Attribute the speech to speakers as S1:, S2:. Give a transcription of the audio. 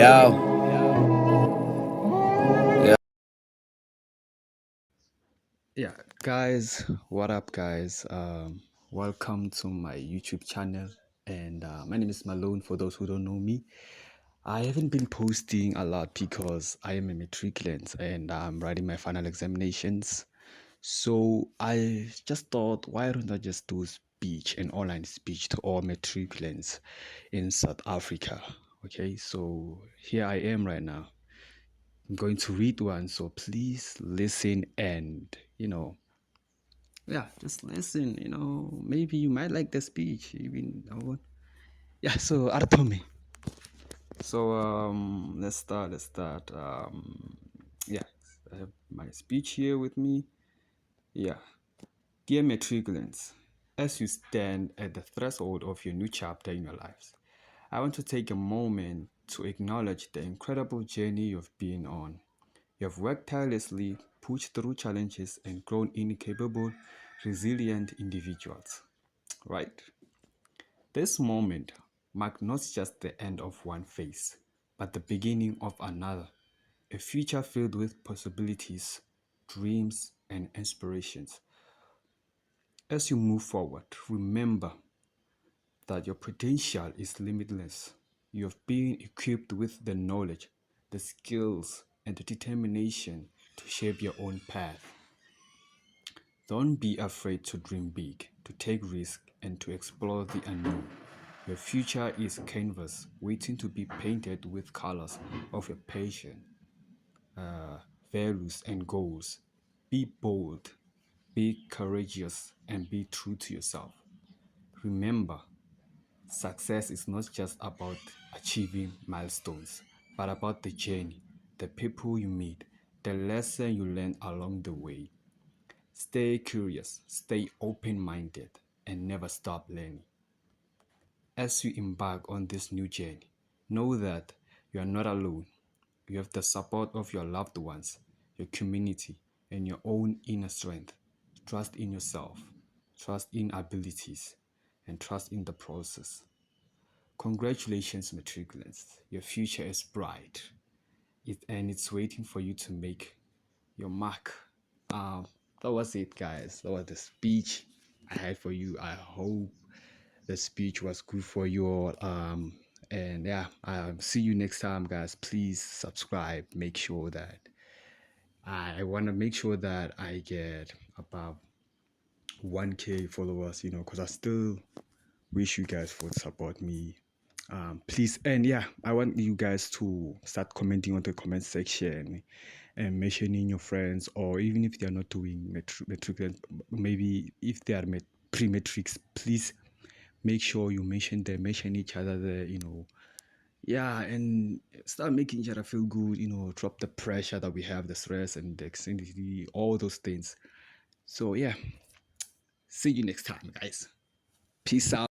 S1: Yo, yeah,
S2: Yeah, guys, what up, guys? Welcome to my YouTube channel. And my name is Malone. For those who don't know me, I haven't been posting a lot because I am a matriculant and I'm writing my final examinations. So I just thought, why don't I just do speech, an online speech to all matriculants in South Africa? Okay, so here I am right now. I'm going to read one, so please listen and yeah, just listen. Maybe you might like the speech. Even yeah. So Artome. So let's start. Yeah, I have my speech here with me. Yeah, dear matriculants, as you stand at the threshold of your new chapter in your lives, I want to take a moment to acknowledge the incredible journey you've been on. You have worked tirelessly, pushed through challenges, and grown into capable, resilient individuals. Right? This moment marked not just the end of one phase, but the beginning of another, a future filled with possibilities, dreams, and inspirations. As you move forward, remember that your potential is limitless. You have been equipped with the knowledge, the skills, and the determination to shape your own path. Don't be afraid to dream big, to take risks, and to explore the unknown. Your future is a canvas waiting to be painted with colors of your passion, uh, values, and goals. Be bold, be courageous, and be true to yourself. Remember, success is not just about achieving milestones, but about the journey, the people you meet, the lesson you learn along the way. Stay curious, stay open minded, and never stop learning. As you embark on this new journey, know that you are not alone. You have the support of your loved ones, your community, and your own inner strength. Trust in yourself, trust in abilities, and trust in the process. Congratulations, matriculants. Your future is bright, and it's waiting for you to make your mark. Um, that was it, guys. That was the speech I had for you. I hope the speech was good for you all. And yeah, see you next time, guys. Please subscribe. Make sure that I want to make sure that I get about 1K followers. Because I still wish you guys would support me. Please, and yeah, I want you guys to start commenting on the comment section and mentioning your friends, or even if they are not doing metric, maybe if they are pre-matrix, please make sure you mention each other there, yeah, and start making each other feel good, drop the pressure that we have, the stress and the anxiety, all those things. So yeah, see you next time, guys. Peace out.